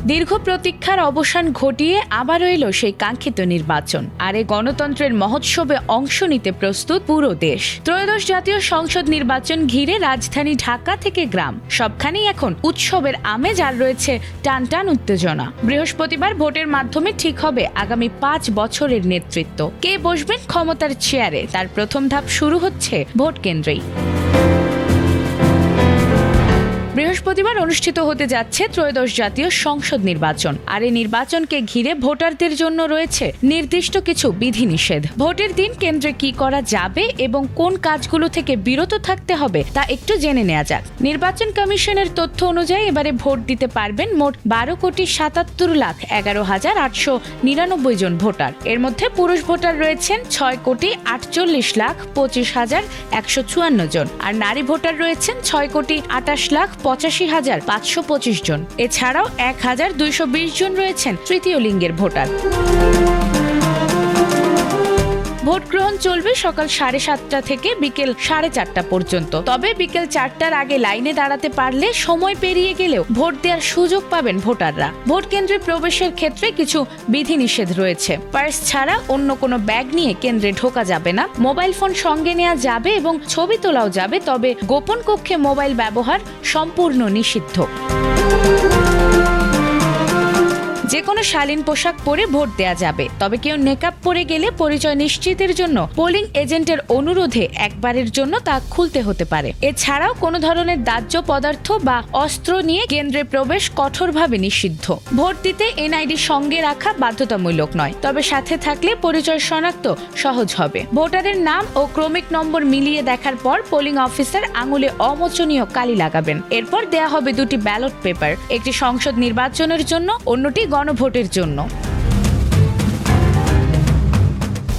দীর্ঘ প্রতীক্ষার অবসান ঘটিয়ে আবারও এলো সেই কাঙ্ক্ষিত নির্বাচন। আর এই গণতন্ত্রের মহোৎসবে অংশ নিতে প্রস্তুত পুরো দেশ। ত্রয়োদশ জাতীয় সংসদ নির্বাচন ঘিরে রাজধানী ঢাকা থেকে গ্রাম সবখানেই এখন উৎসবের আমেজ আর রয়েছে টানটান উত্তেজনা। বৃহস্পতিবার ভোটের মাধ্যমে ঠিক হবে আগামী 5 বছরের নেতৃত্ব। কে বসবেন ক্ষমতার চেয়ারে, তার প্রথম ধাপ শুরু হচ্ছে ভোট কেন্দ্রেই। বৃহস্পতিবার অনুষ্ঠিত হতে যাচ্ছে ত্রয়োদশ জাতীয় সংসদ নির্বাচন। আর এই নির্বাচনকে ঘিরে ভোটারদের জন্য রয়েছে নির্দিষ্ট কিছু বিধিনিষেধ। ভোটের দিন কেন্দ্রে কি করা যাবে এবং কোন কাজগুলো থেকে বিরত থাকতে হবে তা একটু জেনে নেওয়া যাক। নির্বাচন কমিশনের তথ্য অনুযায়ী এবারে ভোট দিতে পারবেন মোট 12,77,11,899 জন ভোটার। এর মধ্যে পুরুষ ভোটার রয়েছেন 6,48,25,154 জন, আর নারী ভোটার রয়েছেন 6,28,85,525 জন। এছাড়াও 1,220 জন রয়েছেন তৃতীয় লিঙ্গের ভোটার। ভোট গ্রহণ চলবে সকাল 7:30 থেকে বিকেল 4:30 পর্যন্ত। তবে বিকেল 4টার আগে লাইনে দাঁড়াতে পারলে সময় পেরিয়ে গেলেও ভোট দেওয়ার সুযোগ পাবেন ভোটাররা। ভোট কেন্দ্রে প্রবেশের ক্ষেত্রে কিছু বিধিনিষেধ রয়েছে। পার্স ছাড়া অন্য কোনো ব্যাগ নিয়ে কেন্দ্রে ঢোকা যাবে না। মোবাইল ফোন সঙ্গে নেওয়া যাবে এবং ছবি তোলাও যাবে, তবে গোপন কক্ষে মোবাইল ব্যবহার সম্পূর্ণ নিষিদ্ধ। যে কোনো শালীন পোশাক পরে ভোট দেয়া যাবে, তবে কেউ নেকাব পরে গেলে পরিচয় নিশ্চিতের জন্য পোলিং এজেন্টের অনুরোধে একবারের জন্য তা খুলতে হতে পারে। এছাড়াও কোনো ধরনের দাহ্য পদার্থ বা অস্ত্র নিয়ে কেন্দ্রে প্রবেশ কঠোরভাবে নিষিদ্ধ। ভোট দিতে এনআইডি সঙ্গে রাখা বাধ্যতামূলক নয়, তবে সাথে থাকলে পরিচয় শনাক্ত সহজ হবে। ভোটারের নাম ও ক্রমিক নম্বর মিলিয়ে দেখার পর পোলিং অফিসার আঙুলে অমোচনীয় কালি লাগাবেন। এরপর দেয়া হবে 2টি ব্যালট পেপার, একটি সংসদ নির্বাচনের জন্য, অন্যটি গণভোটের জন্য।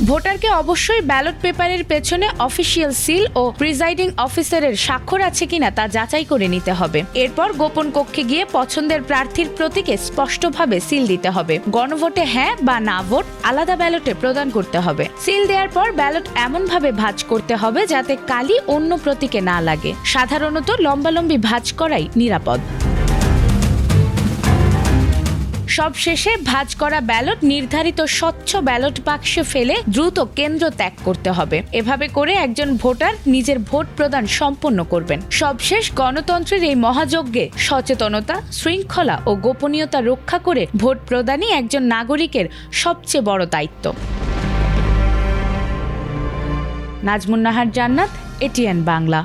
ভোটারকে অবশ্যই ব্যালট পেপারের পেছনে অফিসিয়াল সিল ও প্রিজাইডিং অফিসারের স্বাক্ষর আছে কিনা তা যাচাই করে নিতে হবে। এরপর গোপন কক্ষে গিয়ে পছন্দের প্রার্থীর প্রতীকে স্পষ্টভাবে সিল দিতে হবে। গণভোটে হ্যাঁ বা না ভোট আলাদা ব্যালটে প্রদান করতে হবে। সিল দেওয়ার পর ব্যালট এমনভাবে ভাঁজ করতে হবে যাতে কালি অন্য প্রতীকে না লাগে। সাধারণত লম্বালম্বি ভাঁজ করাই নিরাপদ। সবশেষে ভাঁজ করা ব্যালট নির্ধারিত স্বচ্ছ ব্যালট বাক্সে ফেলে দ্রুত কেন্দ্র ত্যাগ করতে হবে। এভাবে করে একজন ভোটার নিজের ভোট প্রদান সম্পন্ন করবেন। সবশেষ গণতন্ত্রের এই মহাযজ্ঞে সচেতনতা, শৃঙ্খলা ও গোপনীয়তা রক্ষা করে ভোট প্রদানই একজন নাগরিকের সবচেয়ে বড় দায়িত্ব। নাজমুন নাহার জান্নাত, এটিএন বাংলা।